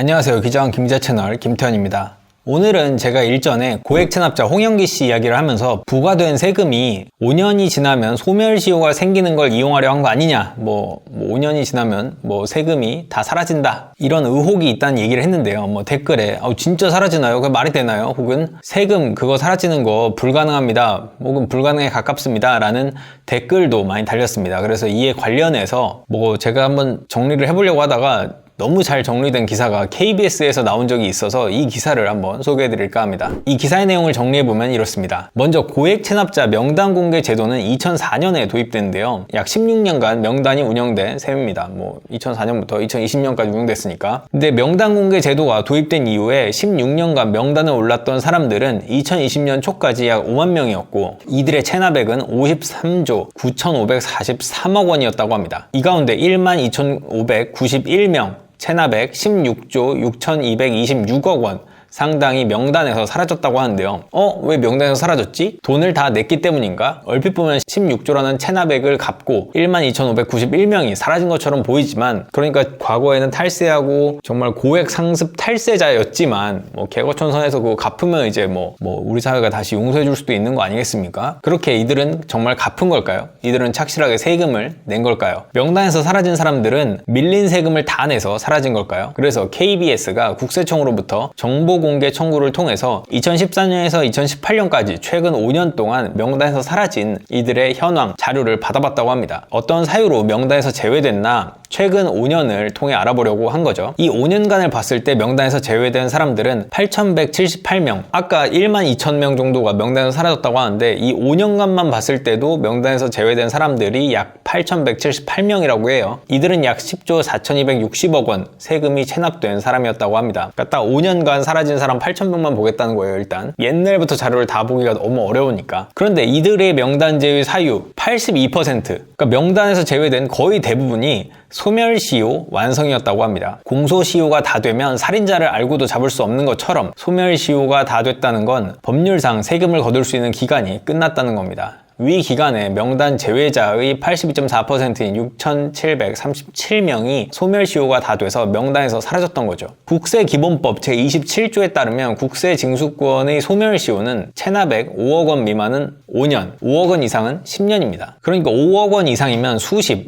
안녕하세요. 기자왕 김기자 채널 김태현입니다. 오늘은 제가 일전에 고액 체납자 홍영기 씨 이야기를 하면서 부과된 세금이 5년이 지나면 소멸시효가 생기는 걸 이용하려 한 거 아니냐, 5년이 지나면 세금이 다 사라진다, 이런 의혹이 있다는 얘기를 했는데요. 댓글에 진짜 사라지나요? 그게 말이 되나요? 혹은 세금 그거 사라지는 거 불가능합니다, 혹은 불가능에 가깝습니다 라는 댓글도 많이 달렸습니다. 그래서 이에 관련해서 제가 한번 정리를 해보려고 하다가 너무 잘 정리된 기사가 KBS에서 나온 적이 있어서 이 기사를 한번 소개해드릴까 합니다. 이 기사의 내용을 정리해보면 이렇습니다. 먼저 고액 체납자 명단 공개 제도는 2004년에 도입됐는데요. 약 16년간 명단이 운영된 셈입니다. 2004년부터 2020년까지 운영됐으니까. 근데 명단 공개 제도가 도입된 이후에 16년간 명단을 올랐던 사람들은 2020년 초까지 약 5만 명이었고, 이들의 체납액은 53조 9,543억 원이었다고 합니다. 이 가운데 12,591명, 체납액 16조 6,226억 원 상당히 명단에서 사라졌다고 하는데요. 왜 명단에서 사라졌지? 돈을 다 냈기 때문인가? 얼핏 보면 16조라는 체납액을 갚고 12,591명이 사라진 것처럼 보이지만, 그러니까 과거에는 탈세하고 정말 고액 상습 탈세자였지만 개거천선에서 그거 갚으면 이제 우리 사회가 다시 용서해 줄 수도 있는 거 아니겠습니까? 그렇게 이들은 정말 갚은 걸까요? 이들은 착실하게 세금을 낸 걸까요? 명단에서 사라진 사람들은 밀린 세금을 다 내서 사라진 걸까요? 그래서 KBS가 국세청으로부터 정보 공개 청구를 통해서 2014년에서 2018년까지 최근 5년 동안 명단에서 사라진 이들의 현황 자료를 받아봤다고 합니다. 어떤 사유로 명단에서 제외됐나 최근 5년을 통해 알아보려고 한 거죠. 이 5년간을 봤을 때 명단에서 제외된 사람들은 8,178명, 아까 12,000명 정도가 명단에서 사라졌다고 하는데, 이 5년간만 봤을 때도 명단에서 제외된 사람들이 약 8,178명이라고 해요. 이들은 약 10조 4,260억 원 세금이 체납된 사람이었다고 합니다. 그러니까 딱 5년간 사라진 사람 8,000명만 보겠다는 거예요. 일단 옛날부터 자료를 다 보기가 너무 어려우니까. 그런데 이들의 명단 제외 사유 82%, 그러니까 명단에서 제외된 거의 대부분이 소멸시효 완성이었다고 합니다. 공소시효가 다 되면 살인자를 알고도 잡을 수 없는 것처럼 소멸시효가 다 됐다는 건 법률상 세금을 거둘 수 있는 기간이 끝났다는 겁니다. 위 기간에 명단 제외자의 82.4%인 6,737명이 소멸시효가 다 돼서 명단에서 사라졌던 거죠. 국세기본법 제27조에 따르면 국세징수권의 소멸시효는 체납액 5억 원 미만은 5년, 5억 원 이상은 10년입니다. 그러니까 5억 원 이상이면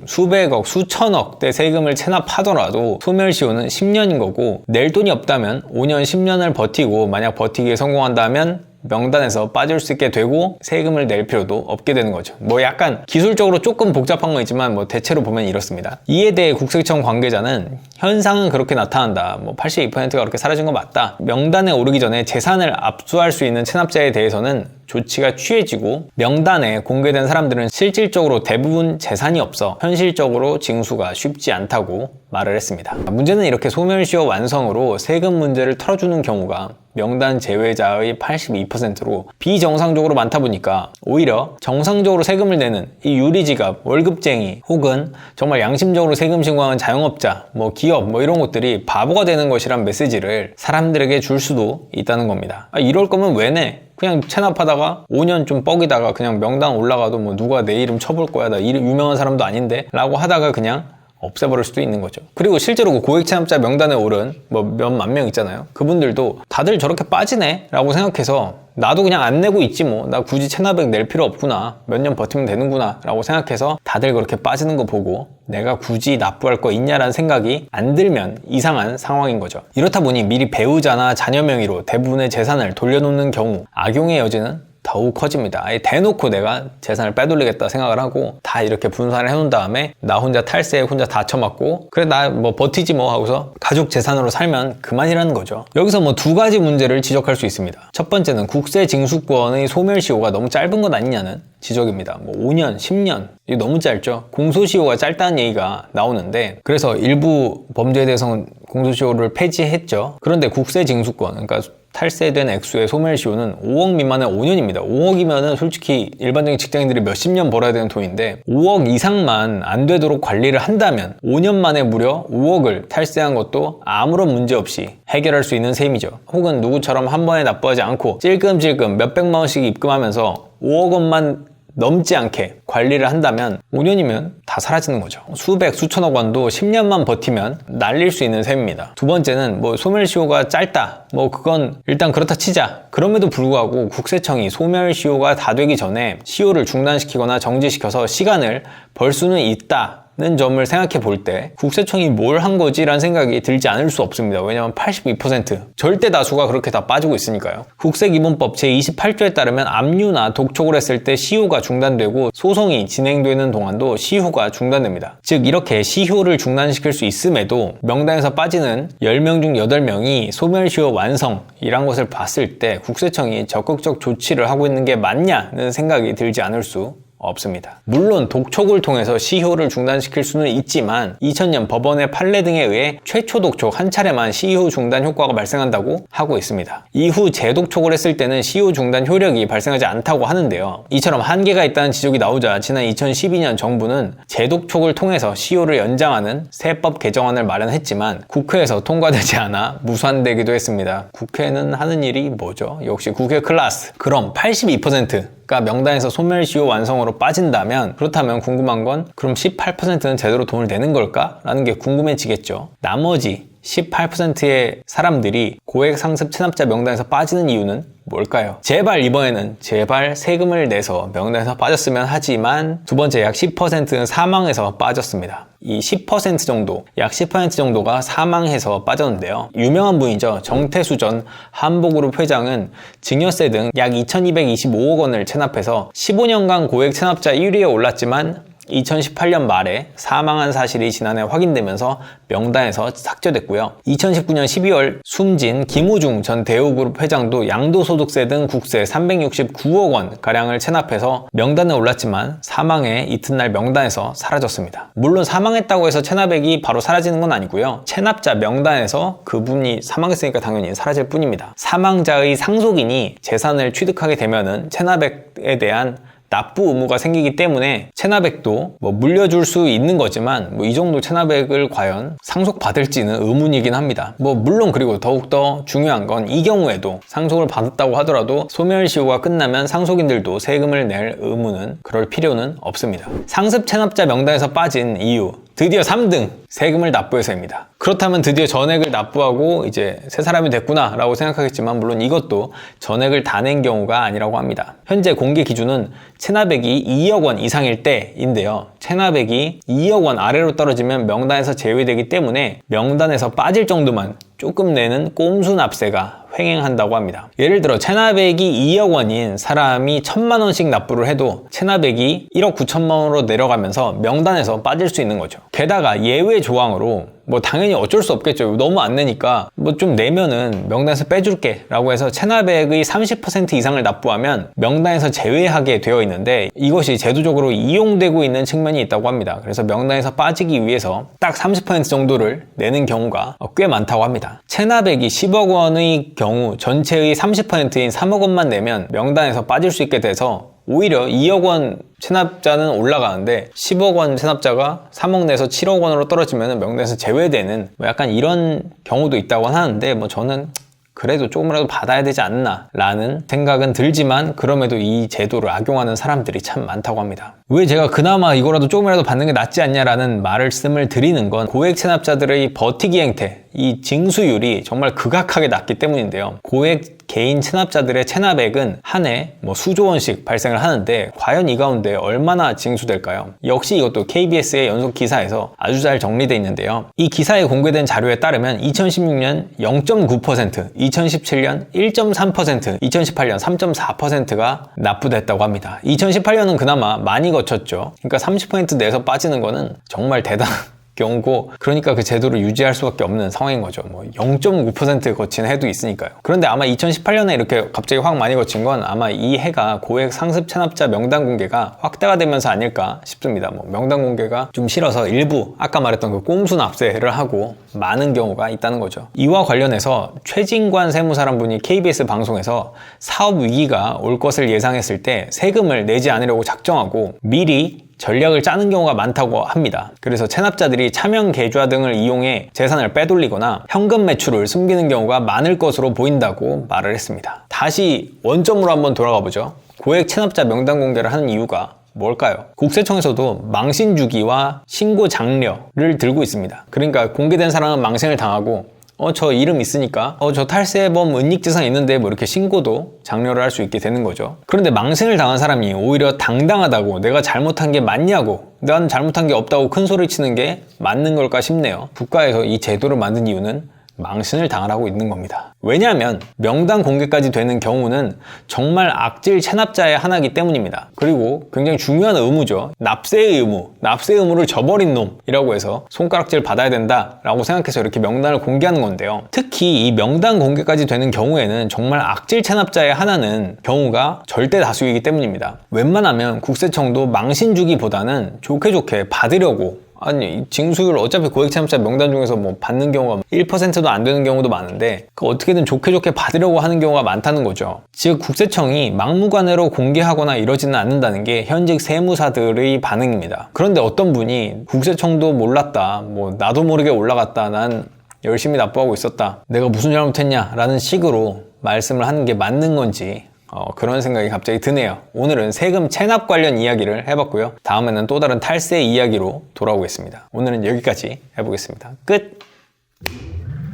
수백억, 수천억 대 세금을 체납하더라도 소멸시효는 10년인 거고, 낼 돈이 없다면 5년, 10년을 버티고, 만약 버티기에 성공한다면 명단에서 빠질 수 있게 되고 세금을 낼 필요도 없게 되는 거죠. 약간 기술적으로 조금 복잡한 거 있지만 대체로 보면 이렇습니다. 이에 대해 국세청 관계자는 현상은 그렇게 나타난다, 82%가 그렇게 사라진 건 맞다, 명단에 오르기 전에 재산을 압수할 수 있는 체납자에 대해서는 조치가 취해지고, 명단에 공개된 사람들은 실질적으로 대부분 재산이 없어 현실적으로 징수가 쉽지 않다고 말을 했습니다. 문제는 이렇게 소멸시효 완성으로 세금 문제를 털어주는 경우가 명단 제외자의 82%로 비정상적으로 많다 보니까, 오히려 정상적으로 세금을 내는 이 유리지갑, 월급쟁이, 혹은 정말 양심적으로 세금 신고하는 자영업자, 기업 이런 것들이 바보가 되는 것이란 메시지를 사람들에게 줄 수도 있다는 겁니다. 이럴 거면 왜 내? 그냥 체납하다가 5년 좀 뻐기다가 그냥 명단 올라가도 누가 내 이름 쳐볼 거야, 나 이름 유명한 사람도 아닌데 라고 하다가 그냥 없애버릴 수도 있는 거죠. 그리고 실제로 고액 체납자 명단에 오른 몇만 명 있잖아요. 그분들도 다들 저렇게 빠지네 라고 생각해서 나도 그냥 안 내고 있지, 나 굳이 체납액 낼 필요 없구나, 몇 년 버티면 되는구나 라고 생각해서 다들 그렇게 빠지는 거 보고 내가 굳이 납부할 거 있냐라는 생각이 안 들면 이상한 상황인 거죠. 이렇다 보니 미리 배우자나 자녀 명의로 대부분의 재산을 돌려놓는 경우 악용의 여지는 더욱 커집니다. 아예 대놓고 내가 재산을 빼돌리겠다 생각을 하고 다 이렇게 분산을 해놓은 다음에 나 혼자 탈세에 혼자 다 쳐맞고, 그래 나 버티지 하고서 가족 재산으로 살면 그만이라는 거죠. 여기서 두 가지 문제를 지적할 수 있습니다. 첫 번째는 국세징수권의 소멸시효가 너무 짧은 것 아니냐는 지적입니다. 5년, 10년 이게 너무 짧죠. 공소시효가 짧다는 얘기가 나오는데, 그래서 일부 범죄에 대해서는 공소시효를 폐지했죠. 그런데 국세징수권, 그러니까 탈세된 액수의 소멸시효는 5억 미만의 5년입니다. 5억이면은 솔직히 일반적인 직장인들이 몇십 년 벌어야 되는 돈인데, 5억 이상만 안 되도록 관리를 한다면 5년 만에 무려 5억을 탈세한 것도 아무런 문제 없이 해결할 수 있는 셈이죠. 혹은 누구처럼 한 번에 납부하지 않고 찔끔찔끔 몇백만 원씩 입금하면서 5억 원만 넘지 않게 관리를 한다면 5년이면 다 사라지는 거죠. 수백, 수천억 원도 10년만 버티면 날릴 수 있는 셈입니다. 두 번째는 뭐 소멸시효가 짧다. 뭐 그건 일단 그렇다 치자. 그럼에도 불구하고 국세청이 소멸시효가 다 되기 전에 시효를 중단시키거나 정지시켜서 시간을 벌 수는 있다. 는 점을 생각해 볼 때 국세청이 뭘 한 거지? 라는 생각이 들지 않을 수 없습니다. 왜냐하면 82% 절대 다수가 그렇게 다 빠지고 있으니까요. 국세기본법 제28조에 따르면 압류나 독촉을 했을 때 시효가 중단되고 소송이 진행되는 동안도 시효가 중단됩니다. 즉 이렇게 시효를 중단시킬 수 있음에도 명단에서 빠지는 10명 중 8명이 소멸시효 완성이란 것을 봤을 때 국세청이 적극적 조치를 하고 있는 게 맞냐는 생각이 들지 않을 수 없습니다. 물론 독촉을 통해서 시효를 중단시킬 수는 있지만 2000년 법원의 판례 등에 의해 최초 독촉 한 차례만 시효 중단 효과가 발생한다고 하고 있습니다. 이후 재독촉을 했을 때는 시효 중단 효력이 발생하지 않다고 하는데요. 이처럼 한계가 있다는 지적이 나오자 지난 2012년 정부는 재독촉을 통해서 시효를 연장하는 세법 개정안을 마련했지만 국회에서 통과되지 않아 무산되기도 했습니다. 국회는 하는 일이 뭐죠? 역시 국회 클라스. 그럼 82%가 명단에서 소멸시효 완성으로 빠진다면 그렇다면 궁금한 건 그럼 18%는 제대로 돈을 내는 걸까? 라는 게 궁금해지겠죠. 나머지 18%의 사람들이 고액 상습 체납자 명단에서 빠지는 이유는 뭘까요? 제발 이번에는 제발 세금을 내서 명단에서 빠졌으면 하지만 두 번째 약 10%는 사망해서 빠졌습니다. 이 10% 정도, 약 10% 정도가 사망해서 빠졌는데요. 유명한 분이죠. 정태수 전 한보그룹 회장은 증여세 등 약 2225억 원을 체납해서 15년간 고액 체납자 1위에 올랐지만 2018년 말에 사망한 사실이 지난해 확인되면서 명단에서 삭제됐고요. 2019년 12월 숨진 김우중 전 대우그룹 회장도 양도소득세 등 국세 369억 원 가량을 체납해서 명단에 올랐지만 사망해 이튿날 명단에서 사라졌습니다. 물론 사망했다고 해서 체납액이 바로 사라지는 건 아니고요. 체납자 명단에서 그분이 사망했으니까 당연히 사라질 뿐입니다. 사망자의 상속인이 재산을 취득하게 되면은 체납액에 대한 납부 의무가 생기기 때문에 체납액도 뭐 물려줄 수 있는 거지만 뭐 이 정도 체납액을 과연 상속받을지는 의문이긴 합니다. 뭐 물론 그리고 더욱더 중요한 건 이 경우에도 상속을 받았다고 하더라도 소멸시효가 끝나면 상속인들도 세금을 낼 의무는 그럴 필요는 없습니다. 상습 체납자 명단에서 빠진 이유 드디어 3등 세금을 납부해서입니다. 그렇다면 드디어 전액을 납부하고 이제 새 사람이 됐구나 라고 생각하겠지만 물론 이것도 전액을 다 낸 경우가 아니라고 합니다. 현재 공개 기준은 체납액이 2억 원 이상일 때인데요. 체납액이 2억 원 아래로 떨어지면 명단에서 제외되기 때문에 명단에서 빠질 정도만 조금 내는 꼼수 납세가 횡행한다고 합니다. 예를 들어 체납액이 2억 원인 사람이 1000만 원씩 납부를 해도 체납액이 1억 9천만 원으로 내려가면서 명단에서 빠질 수 있는 거죠. 게다가 예외 조항으로 뭐 당연히 어쩔 수 없겠죠. 너무 안 내니까 뭐 좀 내면은 명단에서 빼줄게 라고 해서 체납액의 30% 이상을 납부하면 명단에서 제외하게 되어 있는데 이것이 제도적으로 이용되고 있는 측면이 있다고 합니다. 그래서 명단에서 빠지기 위해서 딱 30% 정도를 내는 경우가 꽤 많다고 합니다. 체납액이 10억 원의 경우 전체의 30%인 3억 원만 내면 명단에서 빠질 수 있게 돼서 오히려 2억 원 체납자는 올라가는데 10억 원 체납자가 3억 내서 7억 원으로 떨어지면 명단에서 제외되는 뭐 약간 이런 경우도 있다고 하는데 뭐 저는 그래도 조금이라도 받아야 되지 않나 라는 생각은 들지만 그럼에도 이 제도를 악용하는 사람들이 참 많다고 합니다. 왜 제가 그나마 이거라도 조금이라도 받는 게 낫지 않냐라는 말씀을 드리는 건 고액 체납자들의 버티기 행태, 이 징수율이 정말 극악하게 낮기 때문인데요. 고액 개인 체납자들의 체납액은 한 해 뭐 수조 원씩 발생을 하는데 과연 이 가운데 얼마나 징수될까요? 역시 이것도 KBS의 연속 기사에서 아주 잘 정리되어 있는데요. 이 기사에 공개된 자료에 따르면 2016년 0.9%, 2017년 1.3%, 2018년 3.4%가 납부됐다고 합니다. 2018년은 그나마 많이 거쳤죠. 그러니까 30% 내서 빠지는 거는 정말 대단한 경우고 그러니까 그 제도를 유지할 수밖에 없는 상황인 거죠. 뭐 0.9% 거친 해도 있으니까요. 그런데 아마 2018년에 이렇게 갑자기 확 많이 거친 건 아마 이 해가 고액 상습 체납자 명단 공개가 확대가 되면서 아닐까 싶습니다. 뭐 명단 공개가 좀 싫어서 일부 아까 말했던 그 꼼수 납세를 하고 많은 경우가 있다는 거죠. 이와 관련해서 최진관 세무사란 분이 KBS 방송에서 사업 위기가 올 것을 예상했을 때 세금을 내지 않으려고 작정하고 미리 전략을 짜는 경우가 많다고 합니다. 그래서 체납자들이 차명 계좌 등을 이용해 재산을 빼돌리거나 현금 매출을 숨기는 경우가 많을 것으로 보인다고 말을 했습니다. 다시 원점으로 한번 돌아가 보죠. 고액 체납자 명단 공개를 하는 이유가 뭘까요? 국세청에서도 망신 주기와 신고 장려를 들고 있습니다. 그러니까 공개된 사람은 망신을 당하고 저 이름 있으니까 저 탈세범 은닉재산 있는데 뭐 이렇게 신고도 장려를 할 수 있게 되는 거죠. 그런데 망신을 당한 사람이 오히려 당당하다고 내가 잘못한 게 맞냐고 난 잘못한 게 없다고 큰 소리 치는 게 맞는 걸까 싶네요. 국가에서 이 제도를 만든 이유는 망신을 당하라고 있는 겁니다. 왜냐하면 명단 공개까지 되는 경우는 정말 악질 체납자의 하나이기 때문입니다. 그리고 굉장히 중요한 의무죠. 납세의 의무, 납세 의무를 저버린 놈이라고 해서 손가락질 받아야 된다라고 생각해서 이렇게 명단을 공개하는 건데요. 특히 이 명단 공개까지 되는 경우에는 정말 악질 체납자의 하나는 경우가 절대 다수이기 때문입니다. 웬만하면 국세청도 망신 주기보다는 좋게 받으려고 아니 징수율 어차피 고액 체납자 명단 중에서 뭐 받는 경우가 1%도 안 되는 경우도 많은데 어떻게든 좋게 받으려고 하는 경우가 많다는 거죠. 즉 국세청이 막무가내로 공개하거나 이러지는 않는다는 게 현직 세무사들의 반응입니다. 그런데 어떤 분이 국세청도 몰랐다, 뭐 나도 모르게 올라갔다, 난 열심히 납부하고 있었다, 내가 무슨 잘못했냐 라는 식으로 말씀을 하는 게 맞는 건지 그런 생각이 갑자기 드네요. 오늘은 세금 체납 관련 이야기를 해봤고요. 다음에는 또 다른 탈세 이야기로 돌아오겠습니다. 오늘은 여기까지 해보겠습니다. 끝!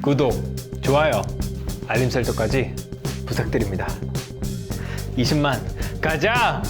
구독, 좋아요, 알림 설정까지 부탁드립니다. 20만 가자!